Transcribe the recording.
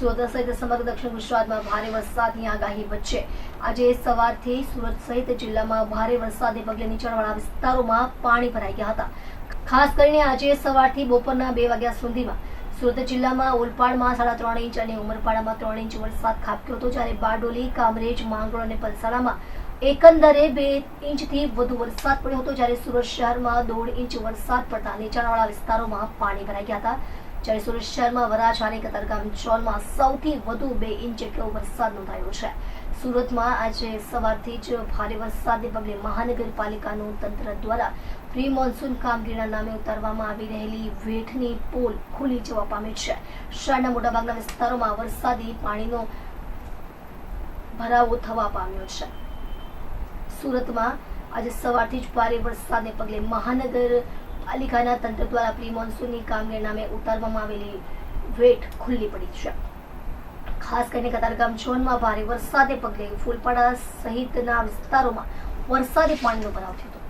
સુરત સહિત સમગ્ર દક્ષિણ ગુજરાતમાં ભારે વરસાદની આગાહી વચ્ચે આજે સવારથી સુરત સહિત જિલ્લામાં ભારે વરસાદને પગલે નીચાણવાળા વિસ્તારોમાં પાણી ભરાઈ ગયા હતા. ખાસ કરીને આજે સવારથી બપોરના 2 વાગ્યા સુધીમાં સુરત જિલ્લામાં ઓલપાડમાં 3.5 ઇંચ અને ઉમરપાડામાં 3 ઇંચ વરસાદ ખાબક્યો હતો, જ્યારે બારડોલી, કામરેજ, માંગરોળ અને પલસાણામાં એકંદરે 2 ઇંચથી વધુ વરસાદ પડ્યો હતો, જ્યારે સુરત શહેરમાં 1.5 ઇંચ વરસાદ પડતા નીચાણવાળા વિસ્તારોમાં પાણી ભરાઈ ગયા હતા. જ્યારે સુરત શહેરમાં વરાછા અને કતારગામ ઝોનમાં સૌથી વધુ 2 ઇંચ જેટલો વરસાદ નોંધાયો છે. સુરતમાં આજે સવારથી જ ભારે વરસાદને પગલે મહાનગરપાલિકાનું તંત્ર દ્વારા પ્રી મોન્સૂન કામગીરીના નામે ઉતારવામાં આવી રહેલી વેઠની પોલ ખુલી જવા પામી છે. શહેરના મોટાભાગના વિસ્તારોમાં વરસાદી પાણીનો ભરાવો થવા પામ્યો છે. સુરતમાં આજે સવારથી જ ભારે વરસાદને પગલે મહાનગરપાલિકાના તંત્ર દ્વારા પ્રી મોન્સૂનની કામગીરી નામે ઉતારવામાં આવેલી વેટ ખુલ્લી પડી છે. ખાસ કરીને કતારગામ ઝોનમાં ભારે વરસાદને પગલે ફૂલપાડા સહિતના વિસ્તારોમાં વરસાદી પાણીનો ભરાવ થયો હતો.